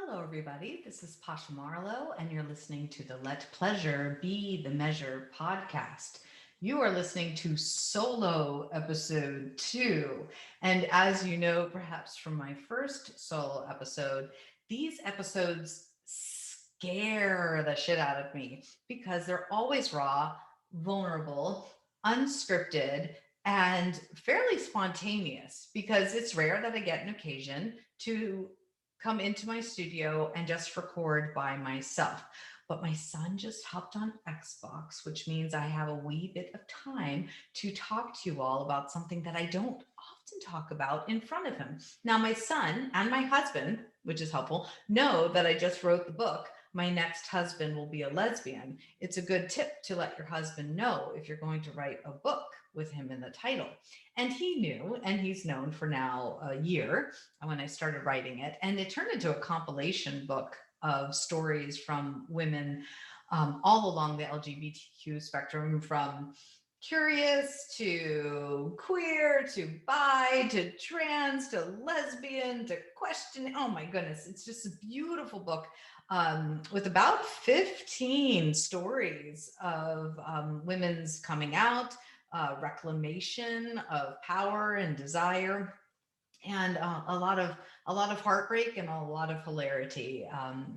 Hello, everybody. This is Pasha Marlowe, and you're listening to the Let Pleasure Be the Measure podcast. You are listening to solo episode 2. And as you know, perhaps from my first solo episode, these episodes scare the shit out of me because they're always raw, vulnerable, unscripted, and fairly spontaneous because it's rare that I get an occasion to come into my studio and just record by myself. But my son just hopped on Xbox, which means I have a wee bit of time to talk to you all about something that I don't often talk about in front of him. Now, my son and my husband, which is helpful, know that I just wrote the book. My next husband will be a lesbian. It's a good tip to let your husband know if you're going to write a book with him in the title. And he knew, and he's known for now a year when I started writing it. And it turned into a compilation book of stories from women all along the LGBTQ spectrum, from curious to queer to bi to trans to lesbian to question. Oh my goodness, it's just a beautiful book with about 15 stories of women's coming out, reclamation of power and desire, and a lot of heartbreak and a lot of hilarity.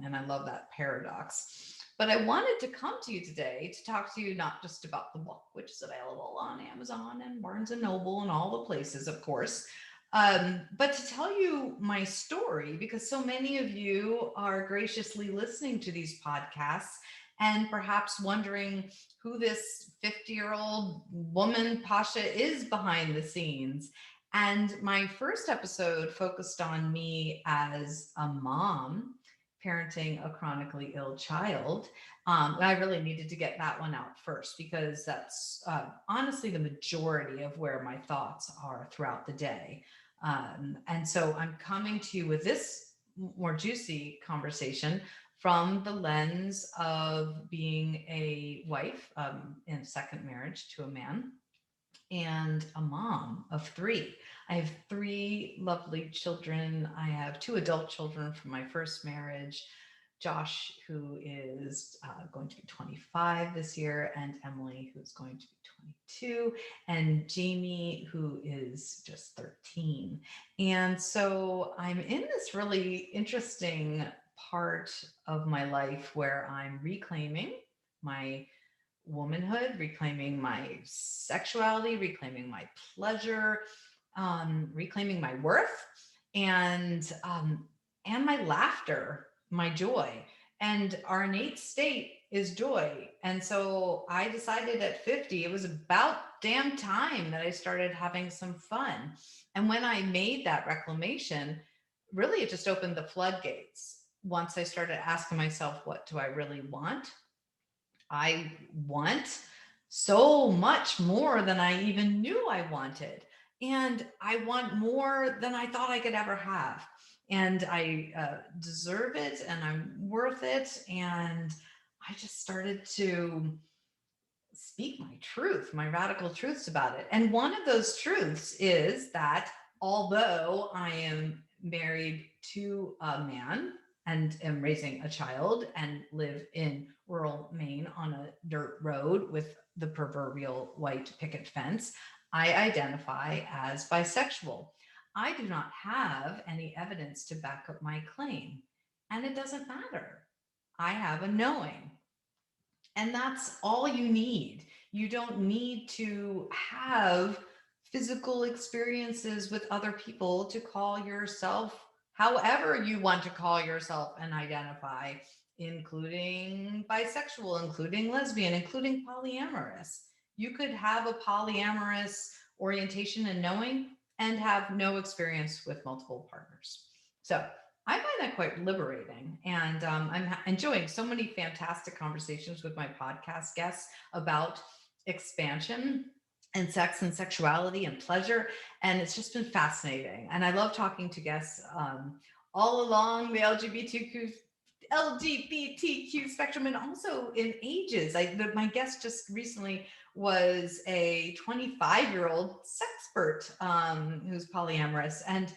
And I love that paradox. But I wanted to come to you today to talk to you not just about the book, which is available on Amazon and Barnes and Noble and all the places, of course, but to tell you my story, because so many of you are graciously listening to these podcasts and perhaps wondering who this 50-year-old woman, Pasha, is behind the scenes. And my first episode focused on me as a mom parenting a chronically ill child. I really needed to get that one out first because that's honestly the majority of where my thoughts are throughout the day. And so I'm coming to you with this more juicy conversation from the lens of being a wife in a second marriage to a man and a mom of three. I have three lovely children. I have two adult children from my first marriage, Josh, who is going to be 25 this year, and Emily, who's going to be 22, and Jamie, who is just 13. And so I'm in this really interesting part of my life where I'm reclaiming my womanhood, reclaiming my sexuality, reclaiming my pleasure, reclaiming my worth, and my laughter, my joy. And our innate state is joy. And so I decided at 50, it was about damn time that I started having some fun. And when I made that reclamation, really it just opened the floodgates. Once I started asking myself, what do I really want? I want so much more than I even knew I wanted. And I want more than I thought I could ever have. And I deserve it and I'm worth it. And I just started to speak my truth, my radical truths about it. And one of those truths is that although I am married to a man and am raising a child and live in rural Maine on a dirt road with the proverbial white picket fence, I identify as bisexual. I do not have any evidence to back up my claim, and it doesn't matter. I have a knowing. And that's all you need. You don't need to have physical experiences with other people to call yourself however you want to call yourself and identify, including bisexual, including lesbian, including polyamorous. You could have a polyamorous orientation and knowing and have no experience with multiple partners. So I find that quite liberating. And I'm enjoying so many fantastic conversations with my podcast guests about expansion and sex and sexuality and pleasure. And it's just been fascinating. And I love talking to guests all along the LGBTQ spectrum and also in ages. My guest just recently was a 25-year-old sexpert who's polyamorous. And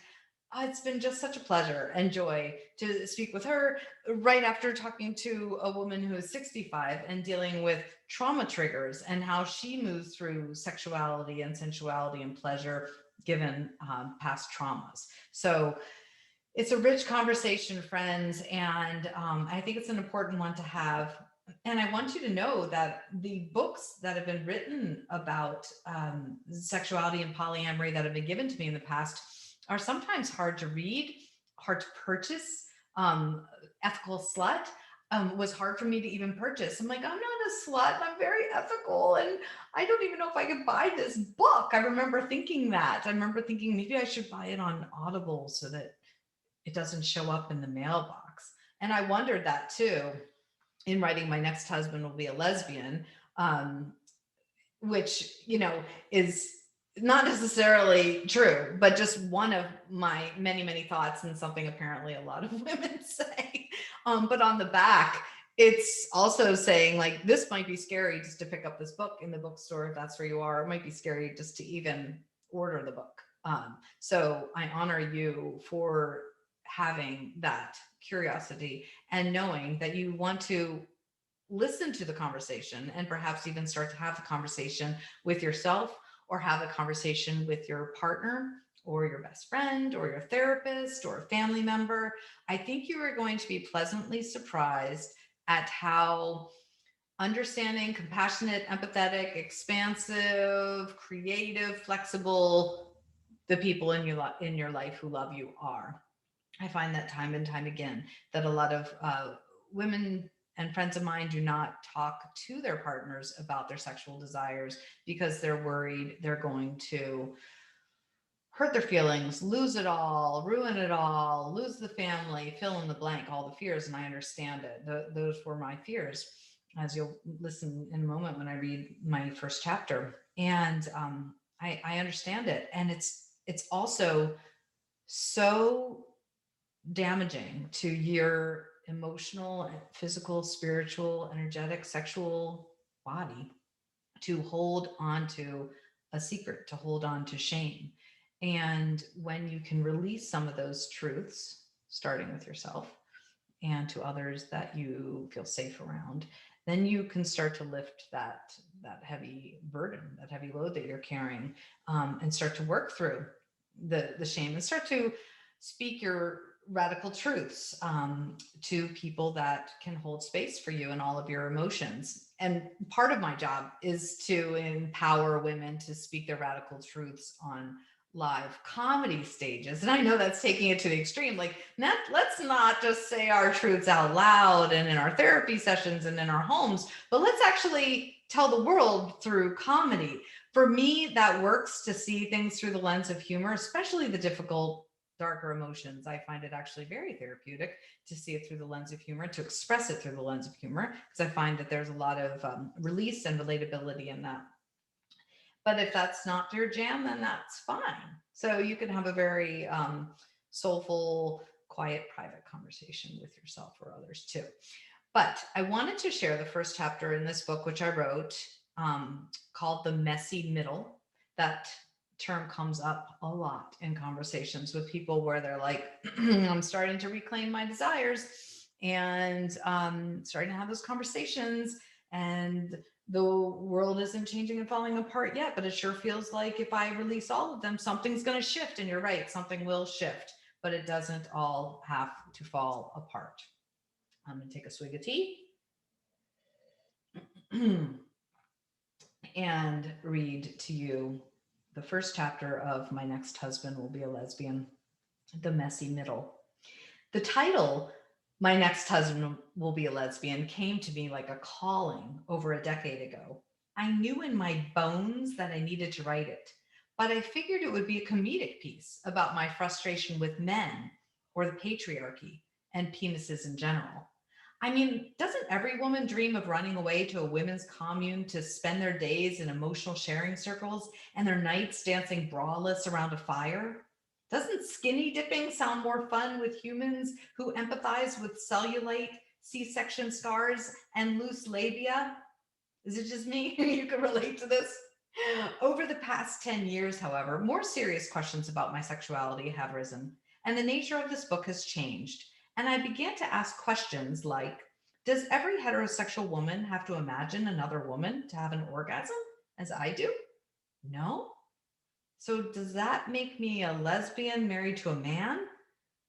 It's been just such a pleasure and joy to speak with her right after talking to a woman who is 65 and dealing with trauma triggers and how she moves through sexuality and sensuality and pleasure given past traumas. So it's a rich conversation, friends, and I think it's an important one to have. And I want you to know that the books that have been written about sexuality and polyamory that have been given to me in the past are sometimes hard to read, hard to purchase. Ethical Slut was hard for me to even purchase. I'm like, I'm not a slut. I'm very ethical. And I don't even know if I could buy this book. I remember thinking that. I remember thinking maybe I should buy it on Audible so that it doesn't show up in the mailbox. And I wondered that too in writing My Next Husband Will Be a Lesbian, um, which, is not necessarily true, but just one of my many, many thoughts and something apparently a lot of women say. But on the back, it's also saying like, this might be scary just to pick up this book in the bookstore if that's where you are. It might be scary just to even order the book. So I honor you for having that curiosity and knowing that you want to listen to the conversation and perhaps even start to have the conversation with yourself or have a conversation with your partner or your best friend or your therapist or a family member. I think you are going to be pleasantly surprised at how understanding, compassionate, empathetic, expansive, creative, flexible the people in your life who love you are. I find that time and time again that a lot of women and friends of mine do not talk to their partners about their sexual desires because they're worried they're going to hurt their feelings, lose it all, ruin it all, lose the family, fill in the blank, all the fears. And I understand it. Those were my fears, as you'll listen in a moment when I read my first chapter. And I understand it. And it's also so damaging to your emotional, physical, spiritual, energetic, sexual body to hold on to a secret, to hold on to shame. And when you can release some of those truths, starting with yourself and to others that you feel safe around, then you can start to lift that heavy burden, that heavy load that you're carrying, and start to work through the shame and start to speak your radical truths to people that can hold space for you and all of your emotions. And part of my job is to empower women to speak their radical truths on live comedy stages. And I know that's taking it to the extreme. Like, let's not just say our truths out loud and in our therapy sessions and in our homes, but let's actually tell the world through comedy. For me, that works to see things through the lens of humor, especially the difficult, darker emotions. I find it actually very therapeutic to see it through the lens of humor, to express it through the lens of humor, because I find that there's a lot of release and relatability in that. But if that's not your jam, then that's fine. So you can have a very soulful, quiet, private conversation with yourself or others too. But I wanted to share the first chapter in this book, which I wrote, called The Messy Middle. That term comes up a lot in conversations with people where they're like, I'm starting to reclaim my desires and starting to have those conversations. And the world isn't changing and falling apart yet, but it sure feels like if I release all of them, something's going to shift. And you're right, something will shift, but it doesn't all have to fall apart. I'm going to take a swig of tea and read to you the first chapter of My Next Husband Will Be a Lesbian, The Messy Middle. The title, My Next Husband Will Be a Lesbian, came to me like a calling over a decade ago. I knew in my bones that I needed to write it, but I figured it would be a comedic piece about my frustration with men or the patriarchy and penises in general. I mean, doesn't every woman dream of running away to a women's commune to spend their days in emotional sharing circles and their nights dancing braless around a fire? Doesn't skinny dipping sound more fun with humans who empathize with cellulite, C-section scars, and loose labia? Is it just me? You can relate to this? Over the past 10 years, however, more serious questions about my sexuality have risen. and the nature of this book has changed. And I began to ask questions like, does every heterosexual woman have to imagine another woman to have an orgasm, as I do? No. So does that make me a lesbian married to a man?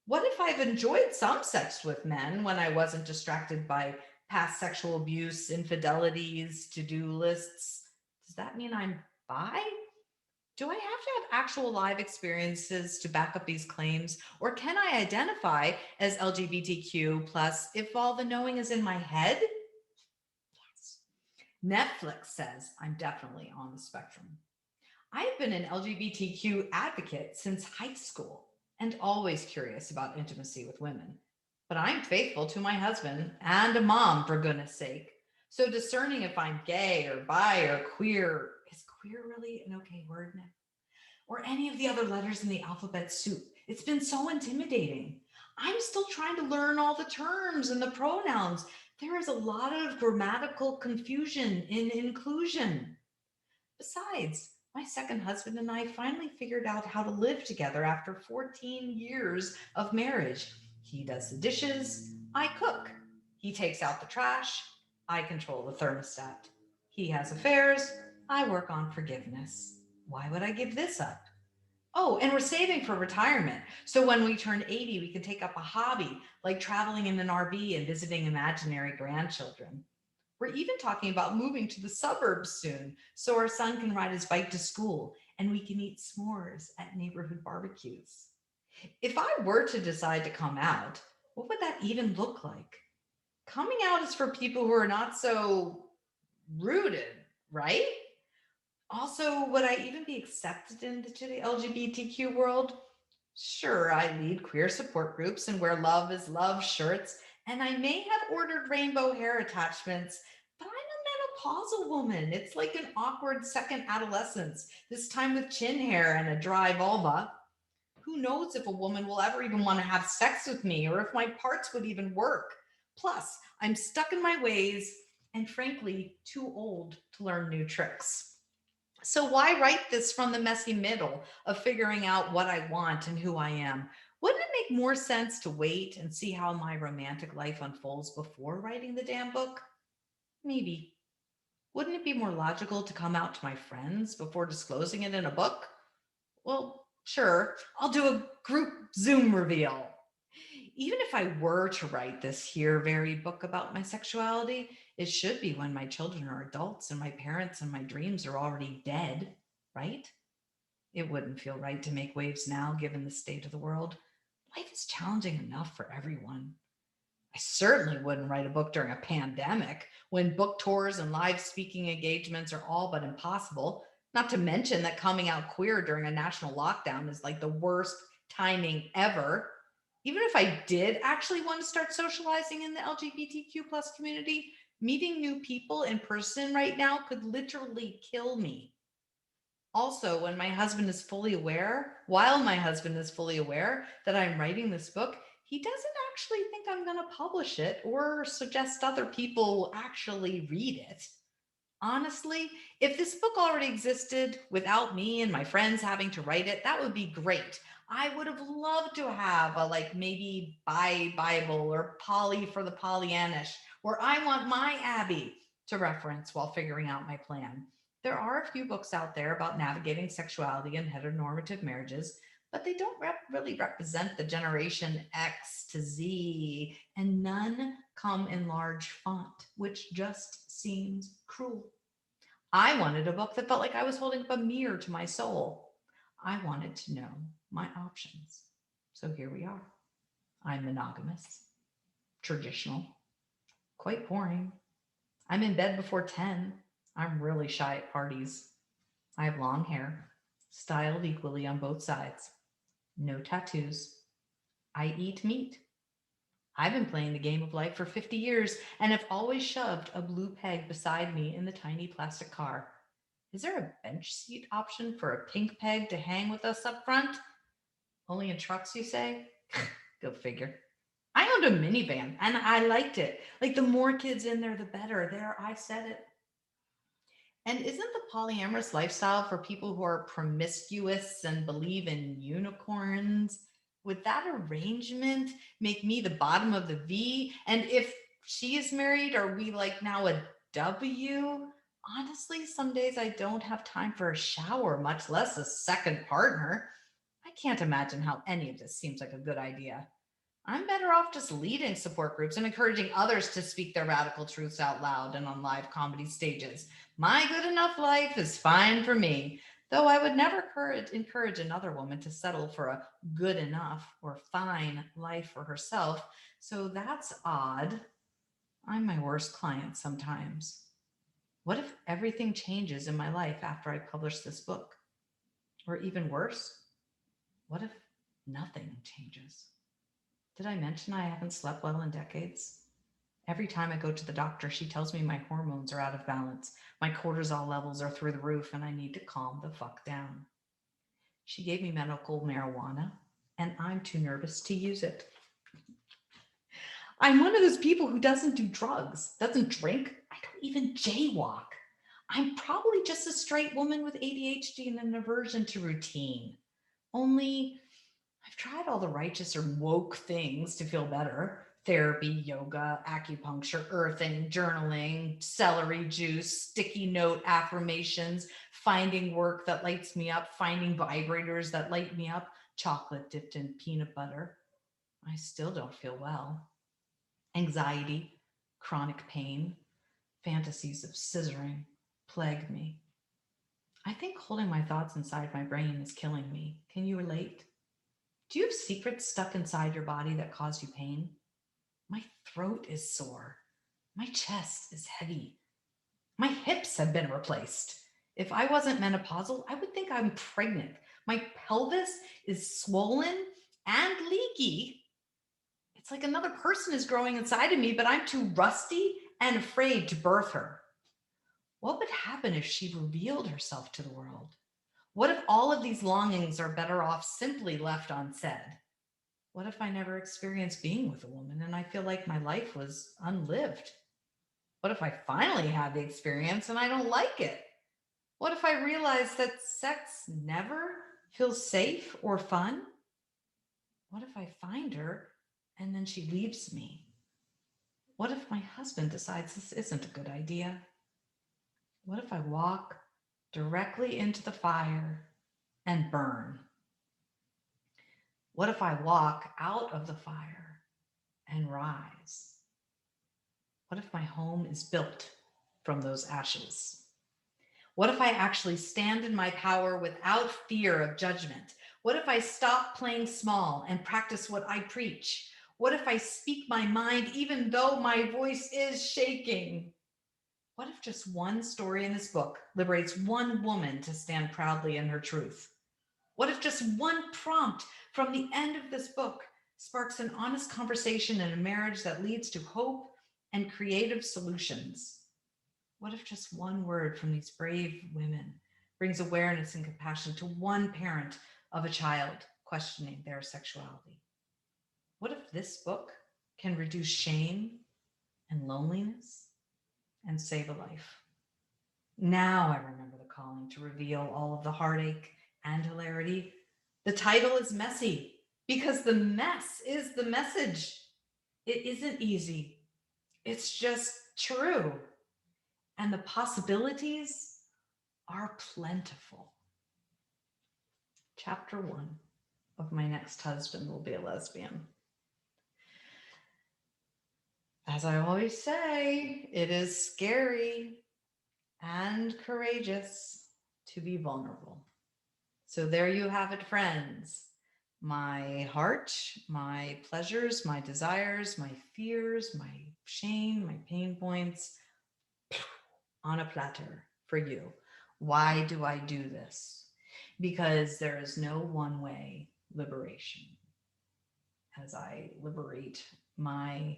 What if I've enjoyed some sex with men when I wasn't distracted by past sexual abuse, infidelities, to-do lists? Does that mean I'm bi? Do I have to have actual live experiences to back up these claims? Or can I identify as LGBTQ plus if all the knowing is in my head? Yes. Netflix says I'm definitely on the spectrum. I've been an LGBTQ advocate since high school and always curious about intimacy with women. But I'm faithful to my husband and a mom, for goodness sake. So discerning if I'm gay or bi or queer, is queer really an okay word now? Or any of the other letters in the alphabet soup. It's been so intimidating. I'm still trying to learn all the terms and the pronouns. There is a lot of grammatical confusion in inclusion. Besides, my second husband and I finally figured out how to live together after 14 years of marriage. He does the dishes, I cook. He takes out the trash, I control the thermostat. He has affairs, I work on forgiveness. Why would I give this up? Oh, and we're saving for retirement. So when we turn 80, we can take up a hobby like traveling in an RV and visiting imaginary grandchildren. We're even talking about moving to the suburbs soon so our son can ride his bike to school and we can eat s'mores at neighborhood barbecues. If I were to decide to come out, what would that even look like? Coming out is for people who are not so rooted, right? Also, would I even be accepted into the LGBTQ world? Sure, I lead queer support groups and wear love is love shirts, and I may have ordered rainbow hair attachments, but I'm a menopausal woman. It's like an awkward second adolescence, this time with chin hair and a dry vulva. Who knows if a woman will ever even want to have sex with me or if my parts would even work? Plus, I'm stuck in my ways and frankly, too old to learn new tricks. So, why write this from the messy middle of figuring out what I want and who I am? Wouldn't it make more sense to wait and see how my romantic life unfolds before writing the damn book? Maybe. Wouldn't it be more logical to come out to my friends before disclosing it in a book? Well, sure, I'll do a group Zoom reveal. Even if I were to write this here very book about my sexuality, it should be when my children are adults and my parents and my dreams are already dead, right? It wouldn't feel right to make waves now, given the state of the world. Life is challenging enough for everyone. I certainly wouldn't write a book during a pandemic when book tours and live speaking engagements are all but impossible. Not to mention that coming out queer during a national lockdown is like the worst timing ever. Even if I did actually want to start socializing in the LGBTQ plus community, meeting new people in person right now could literally kill me. Also, when my husband is fully aware, while my husband is fully aware that I'm writing this book, he doesn't actually think I'm going to publish it or suggest other people actually read it. Honestly, if this book already existed without me and my friends having to write it, that would be great. I would have loved to have a like maybe bi Bible or Polly for the Pollyannish, where I want my Abby to reference while figuring out my plan. There are a few books out there about navigating sexuality and heteronormative marriages, but they don't really represent the generation X to Z, and none come in large font, which just seems cruel. I wanted a book that felt like I was holding up a mirror to my soul. I wanted to know my options. So here we are. I'm monogamous, traditional, quite boring. I'm in bed before 10. I'm really shy at parties. I have long hair, styled equally on both sides. No tattoos. I eat meat. I've been playing the game of life for 50 years and have always shoved a blue peg beside me in the tiny plastic car. Is there a bench seat option for a pink peg to hang with us up front? Only in trucks, you say? Go figure. I owned a minivan and I liked it. Like the more kids in there, the better. There, I said it. And isn't the polyamorous lifestyle for people who are promiscuous and believe in unicorns? Would that arrangement make me the bottom of the V? And if she is married, are we like now a W? Honestly, some days I don't have time for a shower, much less a second partner. I can't imagine how any of this seems like a good idea. I'm better off just leading support groups and encouraging others to speak their radical truths out loud and on live comedy stages. My good enough life is fine for me, though I would never encourage another woman to settle for a good enough or fine life for herself. So that's odd. I'm my worst client sometimes. What if everything changes in my life after I publish this book? Or even worse, what if nothing changes? Did I mention I haven't slept well in decades? Every time I go to the doctor, she tells me my hormones are out of balance, my cortisol levels are through the roof, and I need to calm the fuck down. She gave me medical marijuana, and I'm too nervous to use it. I'm one of those people who doesn't do drugs, doesn't drink, I don't even jaywalk. I'm probably just a straight woman with ADHD and an aversion to routine. Only I've tried all the righteous or woke things to feel better: therapy, yoga, acupuncture, earthing, journaling, celery juice, sticky note affirmations, finding work that lights me up, finding vibrators that light me up, chocolate dipped in peanut butter. I still don't feel well. Anxiety, chronic pain, fantasies of scissoring plague me. I think holding my thoughts inside my brain is killing me. Can you relate? Do you have secrets stuck inside your body that cause you pain? My throat is sore. My chest is heavy. My hips have been replaced. If I wasn't menopausal, I would think I'm pregnant. My pelvis is swollen and leaky. It's like another person is growing inside of me, but I'm too rusty and afraid to birth her. What would happen if she revealed herself to the world? What if all of these longings are better off simply left unsaid? What if I never experienced being with a woman and I feel like my life was unlived? What if I finally had the experience and I don't like it? What if I realize that sex never feels safe or fun? What if I find her and then she leaves me? What if my husband decides this isn't a good idea? What if I walk directly into the fire and burn? What if I walk out of the fire and rise? What if my home is built from those ashes? What if I actually stand in my power without fear of judgment? What if I stop playing small and practice what I preach? What if I speak my mind even though my voice is shaking? What if just one story in this book liberates one woman to stand proudly in her truth? What if just one prompt from the end of this book sparks an honest conversation in a marriage that leads to hope and creative solutions? What if just one word from these brave women brings awareness and compassion to one parent of a child questioning their sexuality? What if this book can reduce shame and loneliness and save a life? Now I remember the calling to reveal all of the heartache and hilarity. The title is messy because the mess is the message. It isn't easy, it's just true. And the possibilities are plentiful. Chapter 1 of My Next Husband Will Be a Lesbian. As I always say, it is scary and courageous to be vulnerable. So there you have it, friends. My heart, my pleasures, my desires, my fears, my shame, my pain points on a platter for you. Why do I do this? Because there is no one way liberation. As I liberate my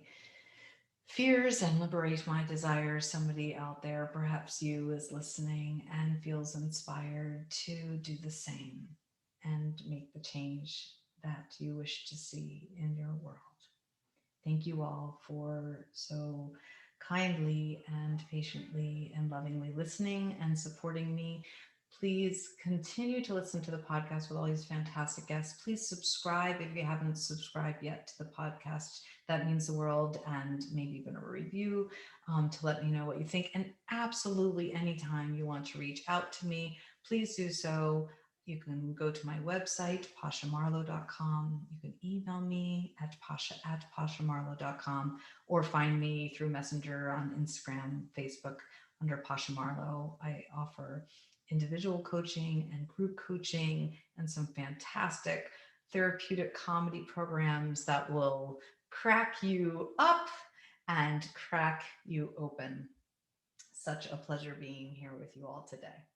fears and liberate my desires, somebody out there, perhaps you, is listening and feels inspired to do the same and make the change that you wish to see in your world. Thank you all for so kindly and patiently and lovingly listening and supporting me. Please continue to listen to the podcast with all these fantastic guests. Please subscribe if you haven't subscribed yet to the podcast. That means the world, and maybe even a review to let me know what you think. And absolutely, anytime you want to reach out to me, please do so. You can go to my website, pashamarlow.com. You can email me at pasha@pashamarlow.com, or find me through Messenger on Instagram, Facebook under Pasha Marlow. I offer individual coaching and group coaching and some fantastic therapeutic comedy programs that will crack you up and crack you open. Such a pleasure being here with you all today.